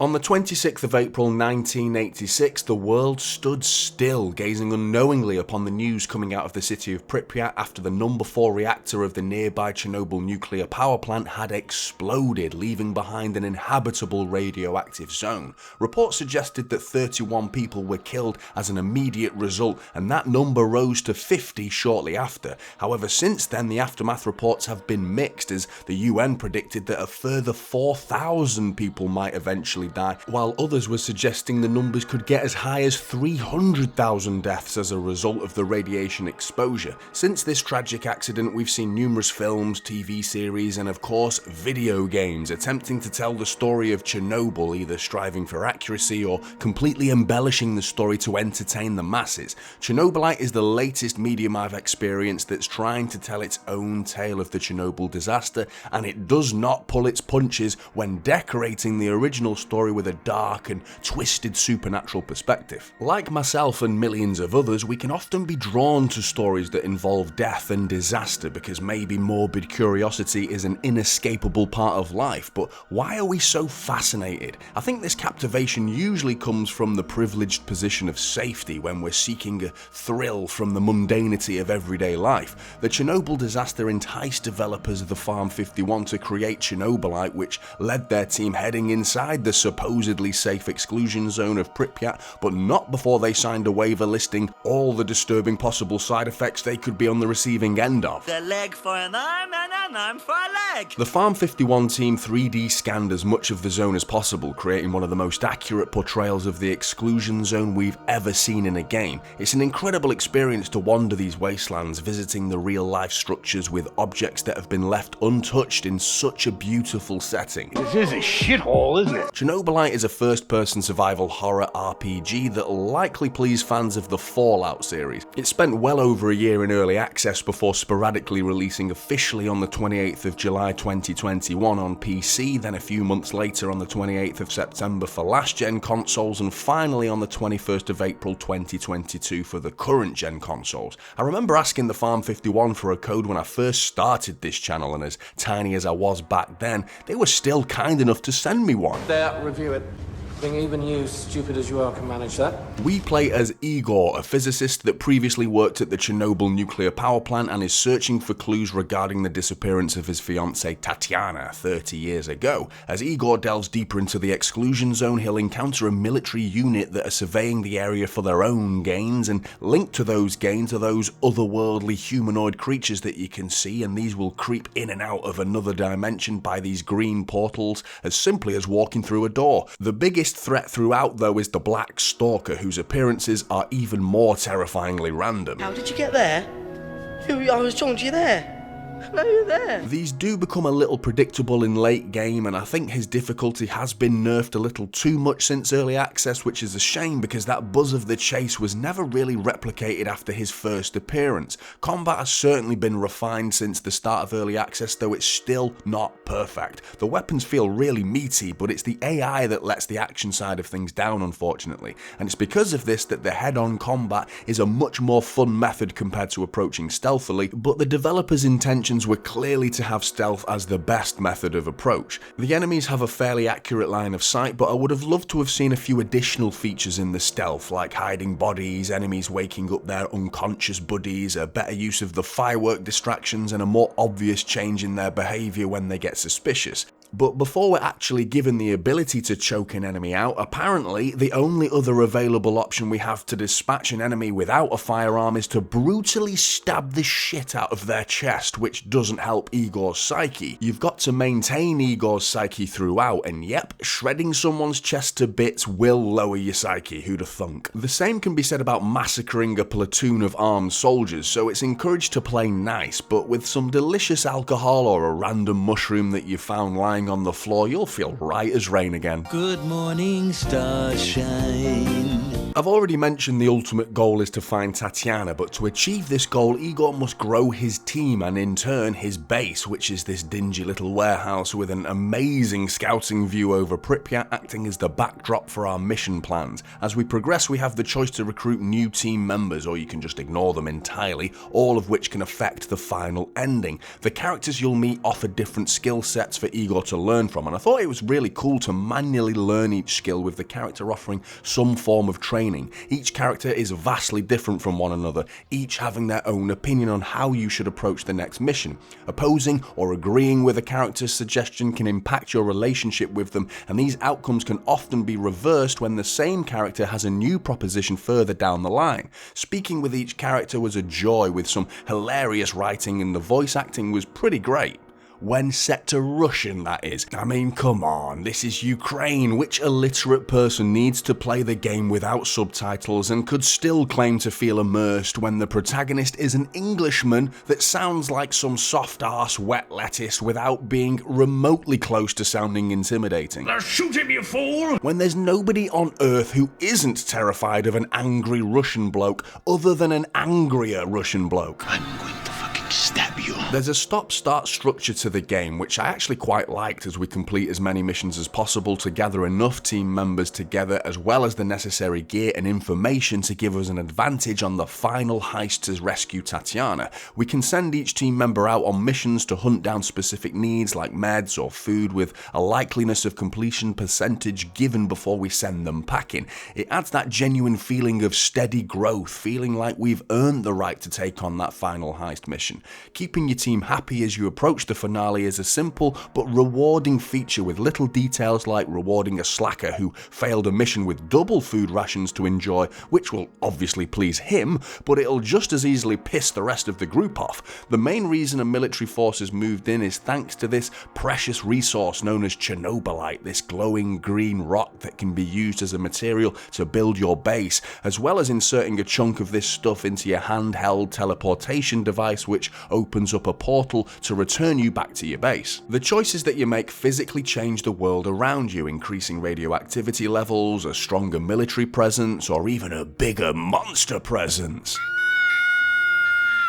On the 26th of April 1986, the world stood still, gazing unknowingly upon the news coming out of the city of Pripyat after the number 4 reactor of the nearby Chernobyl nuclear power plant had exploded, leaving behind an inhabitable radioactive zone. Reports suggested that 31 people were killed as an immediate result, and that number rose to 50 shortly after. However, since then, the aftermath reports have been mixed, as the UN predicted that a further 4,000 people might eventually die, while others were suggesting the numbers could get as high as 300,000 deaths as a result of the radiation exposure. Since this tragic accident, we've seen numerous films, TV series, and of course video games attempting to tell the story of Chernobyl, either striving for accuracy or completely embellishing the story to entertain the masses. Chernobylite is the latest medium I've experienced that's trying to tell its own tale of the Chernobyl disaster, and it does not pull its punches when decorating the original story with a dark and twisted supernatural perspective. Like myself and millions of others, we can often be drawn to stories that involve death and disaster because maybe morbid curiosity is an inescapable part of life, but why are we so fascinated? I think this captivation usually comes from the privileged position of safety when we're seeking a thrill from the mundanity of everyday life. The Chernobyl disaster enticed developers of the Farm 51 to create Chernobylite, which led their team heading inside the supposedly safe exclusion zone of Pripyat, but not before they signed a waiver listing all the disturbing possible side effects they could be on the receiving end of. A leg for an arm and an arm for a leg. The Farm 51 team 3D scanned as much of the zone as possible, creating one of the most accurate portrayals of the exclusion zone we've ever seen in a game. It's an incredible experience to wander these wastelands, visiting the real-life structures with objects that have been left untouched in such a beautiful setting. This is a shithole, isn't it? Chernobylite is a first-person survival horror RPG that'll likely please fans of the Fallout series. It spent well over a year in early access before sporadically releasing officially on the 28th of July 2021 on PC, then a few months later on the 28th of September for last-gen consoles, and finally on the 21st of April 2022 for the current-gen consoles. I remember asking the Farm 51 for a code when I first started this channel, and as tiny as I was back then, they were still kind enough to send me one. There, review it. I think even you, stupid as you are, can manage that. We play as Igor, a physicist that previously worked at the Chernobyl nuclear power plant and is searching for clues regarding the disappearance of his fiancée Tatiana 30 years ago. As Igor delves deeper into the exclusion zone, he'll encounter a military unit that are surveying the area for their own gains, and linked to those gains are those otherworldly humanoid creatures that you can see, and these will creep in and out of another dimension by these green portals as simply as walking through a door. The biggest threat throughout, though, is the Black Stalker, whose appearances are even more terrifyingly random. How did you get there? I was talking to you there. No, you're there. These do become a little predictable in late game, and I think his difficulty has been nerfed a little too much since early access, which is a shame because that buzz of the chase was never really replicated after his first appearance. Combat has certainly been refined since the start of early access, though it's still not perfect. The weapons feel really meaty, but it's the AI that lets the action side of things down, unfortunately, and it's because of this that the head-on combat is a much more fun method compared to approaching stealthily, but the developers' intentions were clearly to have stealth as the best method of approach. The enemies have a fairly accurate line of sight, but I would have loved to have seen a few additional features in the stealth, like hiding bodies, enemies waking up their unconscious buddies, a better use of the firework distractions, and a more obvious change in their behaviour when they get suspicious. But before we're actually given the ability to choke an enemy out, apparently the only other available option we have to dispatch an enemy without a firearm is to brutally stab the shit out of their chest, which doesn't help Igor's psyche. You've got to maintain Igor's psyche throughout, and yep, shredding someone's chest to bits will lower your psyche, who'd have thunk. The same can be said about massacring a platoon of armed soldiers, so it's encouraged to play nice, but with some delicious alcohol or a random mushroom that you found lying on the floor, you'll feel right as rain again. Good morning, starshine. I've already mentioned the ultimate goal is to find Tatiana, but to achieve this goal, Igor must grow his team and in turn his base, which is this dingy little warehouse with an amazing scouting view over Pripyat acting as the backdrop for our mission plans. As we progress, we have the choice to recruit new team members, or you can just ignore them entirely, all of which can affect the final ending. The characters you'll meet offer different skill sets for Igor to learn from, and I thought it was really cool to manually learn each skill with the character offering some form of training. Each character is vastly different from one another, each having their own opinion on how you should approach the next mission. Opposing or agreeing with a character's suggestion can impact your relationship with them, and these outcomes can often be reversed when the same character has a new proposition further down the line. Speaking with each character was a joy, with some hilarious writing, and the voice acting was pretty great. When set to Russian, that is. I mean, come on, this is Ukraine. Which illiterate person needs to play the game without subtitles and could still claim to feel immersed when the protagonist is an Englishman that sounds like some soft-ass wet lettuce without being remotely close to sounding intimidating? Now shoot him, you fool! When there's nobody on Earth who isn't terrified of an angry Russian bloke other than an angrier Russian bloke. I'm going to fucking stab you. There's a stop-start structure to the game, which I actually quite liked, as we complete as many missions as possible to gather enough team members together as well as the necessary gear and information to give us an advantage on the final heist to rescue Tatiana. We can send each team member out on missions to hunt down specific needs like meds or food, with a likeliness of completion percentage given before we send them packing. It adds that genuine feeling of steady growth, feeling like we've earned the right to take on that final heist mission. Keeping your team happy as you approach the finale is a simple but rewarding feature, with little details like rewarding a slacker who failed a mission with double food rations to enjoy, which will obviously please him, but it'll just as easily piss the rest of the group off. The main reason a military force has moved in is thanks to this precious resource known as Chernobylite, this glowing green rock that can be used as a material to build your base, as well as inserting a chunk of this stuff into your handheld teleportation device, which opens up a portal to return you back to your base. The choices that you make physically change the world around you, increasing radioactivity levels, a stronger military presence, or even a bigger monster presence.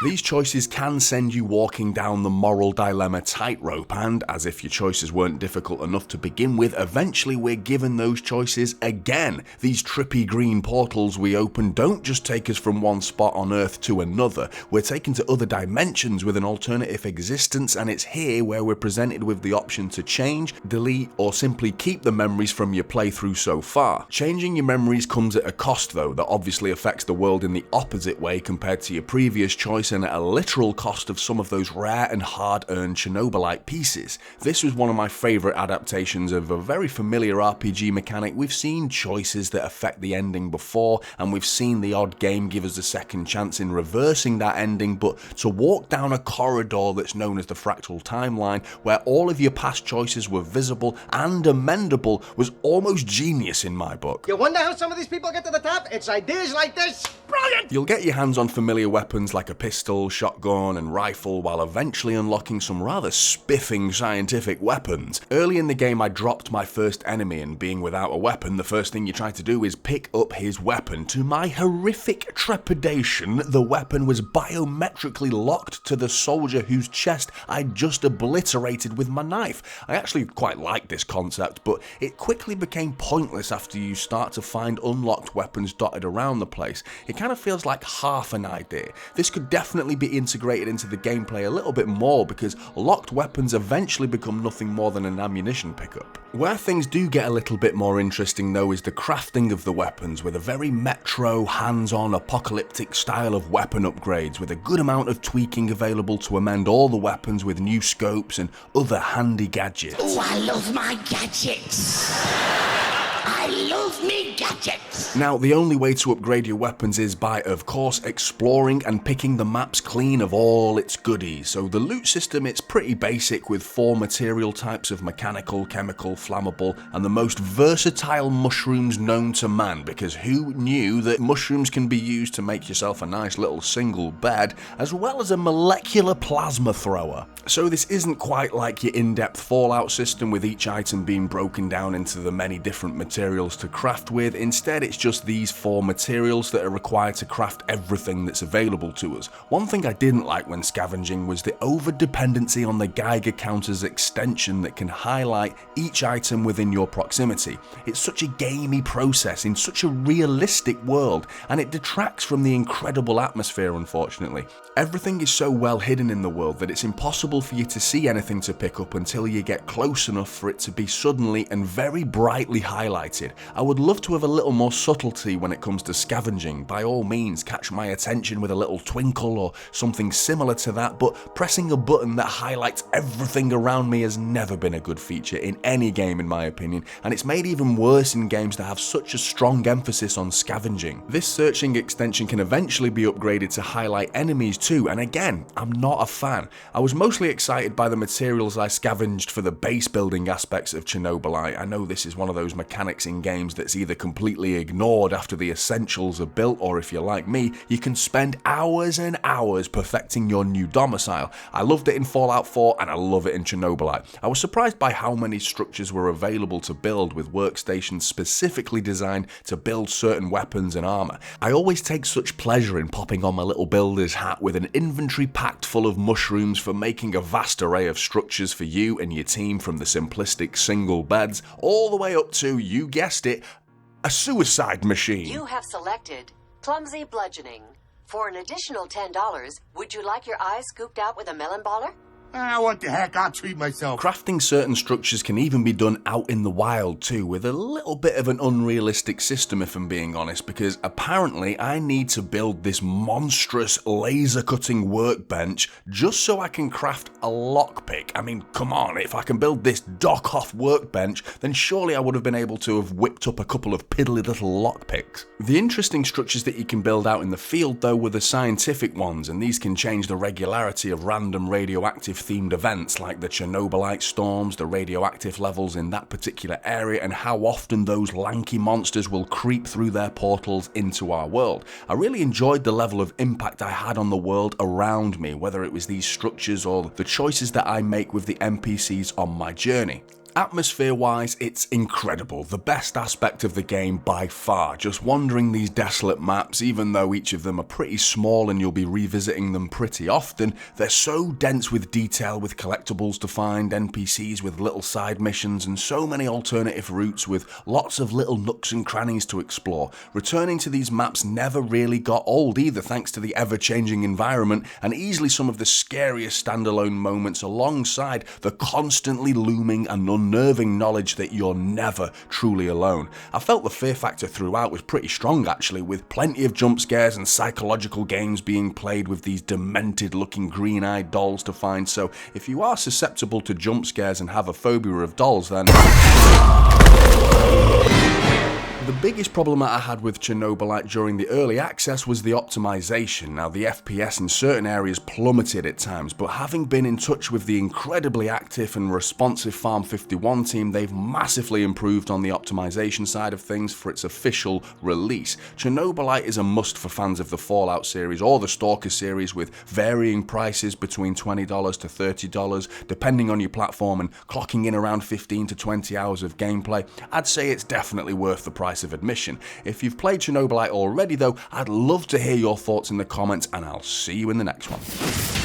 These choices can send you walking down the moral dilemma tightrope, and, as if your choices weren't difficult enough to begin with, eventually we're given those choices again. These trippy green portals we open don't just take us from one spot on Earth to another, we're taken to other dimensions with an alternative existence, and it's here where we're presented with the option to change, delete, or simply keep the memories from your playthrough so far. Changing your memories comes at a cost though, that obviously affects the world in the opposite way compared to your previous choice, and at a literal cost of some of those rare and hard-earned Chernobylite pieces. This was one of my favourite adaptations of a very familiar RPG mechanic. We've seen choices that affect the ending before, and we've seen the odd game give us a second chance in reversing that ending, but to walk down a corridor that's known as the fractal timeline, where all of your past choices were visible and amendable, was almost genius in my book. You wonder how some of these people get to the top? It's ideas like this. Brilliant! You'll get your hands on familiar weapons like a pistol, shotgun, and rifle, while eventually unlocking some rather spiffing scientific weapons. Early in the game, I dropped my first enemy, and being without a weapon, the first thing you try to do is pick up his weapon. To my horrific trepidation, the weapon was biometrically locked to the soldier whose chest I'd just obliterated with my knife. I actually quite liked this concept, but it quickly became pointless after you start to find unlocked weapons dotted around the place. It kind of feels like half an idea. This could definitely be integrated into the gameplay a little bit more, because locked weapons eventually become nothing more than an ammunition pickup. Where things do get a little bit more interesting though is the crafting of the weapons, with a very Metro, hands-on, apocalyptic style of weapon upgrades, with a good amount of tweaking available to amend all the weapons with new scopes and other handy gadgets. Oh, I love my gadgets. I love me gadgets. Now, the only way to upgrade your weapons is by, of course, exploring and picking the maps clean of all its goodies. So the loot system, it's pretty basic, with 4 material types of mechanical, chemical, flammable, and the most versatile mushrooms known to man, because who knew that mushrooms can be used to make yourself a nice little single bed, as well as a molecular plasma thrower. So this isn't quite like your in-depth Fallout system, with each item being broken down into the many different materials materials to craft with. Instead, it's just these 4 materials that are required to craft everything that's available to us. One thing I didn't like when scavenging was the over-dependency on the Geiger counter's extension that can highlight each item within your proximity. It's such a gamey process in such a realistic world, and it detracts from the incredible atmosphere, unfortunately. Everything is so well hidden in the world that it's impossible for you to see anything to pick up until you get close enough for it to be suddenly and very brightly highlighted. I would love to have a little more subtlety when it comes to scavenging. By all means, catch my attention with a little twinkle or something similar to that, but pressing a button that highlights everything around me has never been a good feature in any game in my opinion, and it's made even worse in games that have such a strong emphasis on scavenging. This searching extension can eventually be upgraded to highlight enemies too, and again, I'm not a fan. I was mostly excited by the materials I scavenged for the base building aspects of Chernobylite. I know this is one of those mechanics in games that's either completely ignored after the essentials are built, or if you're like me, you can spend hours and hours perfecting your new domicile. I loved it in Fallout 4 and I love it in Chernobylite. I was surprised by how many structures were available to build, with workstations specifically designed to build certain weapons and armor. I always take such pleasure in popping on my little builder's hat with an inventory packed full of mushrooms for making a vast array of structures for you and your team, from the simplistic single beds all the way up to, you guessed it, a suicide machine. You have selected clumsy bludgeoning. For an additional $10, would you like your eyes scooped out with a melon baller? What the heck, I'll treat myself. Crafting certain structures can even be done out in the wild too, with a little bit of an unrealistic system if I'm being honest, because apparently I need to build this monstrous laser cutting workbench just so I can craft a lockpick. I mean, come on, if I can build this dock-off workbench, then surely I would have been able to have whipped up a couple of piddly little lockpicks. The interesting structures that you can build out in the field though were the scientific ones, and these can change the regularity of random radioactive themed events like the Chernobylite storms, the radioactive levels in that particular area, and how often those lanky monsters will creep through their portals into our world. I really enjoyed the level of impact I had on the world around me, whether it was these structures or the choices that I make with the NPCs on my journey. Atmosphere-wise, it's incredible, the best aspect of the game by far. Just wandering these desolate maps, even though each of them are pretty small and you'll be revisiting them pretty often, they're so dense with detail, with collectibles to find, NPCs with little side missions, and so many alternative routes with lots of little nooks and crannies to explore. Returning to these maps never really got old either, thanks to the ever-changing environment and easily some of the scariest standalone moments, alongside the constantly looming and unnerving knowledge that you're never truly alone. I felt the fear factor throughout was pretty strong actually, with plenty of jump scares and psychological games being played with these demented looking green-eyed dolls to find, so if you are susceptible to jump scares and have a phobia of dolls, then the biggest problem that I had with Chernobylite during the early access was the optimization. Now, the FPS in certain areas plummeted at times, but having been in touch with the incredibly active and responsive Farm 51 team, they've massively improved on the optimization side of things for its official release. Chernobylite is a must for fans of the Fallout series or the Stalker series, with varying prices between $20 to $30, depending on your platform, and clocking in around 15 to 20 hours of gameplay. I'd say it's definitely worth the price of admission. If you've played Chernobylite already though, I'd love to hear your thoughts in the comments, and I'll see you in the next one.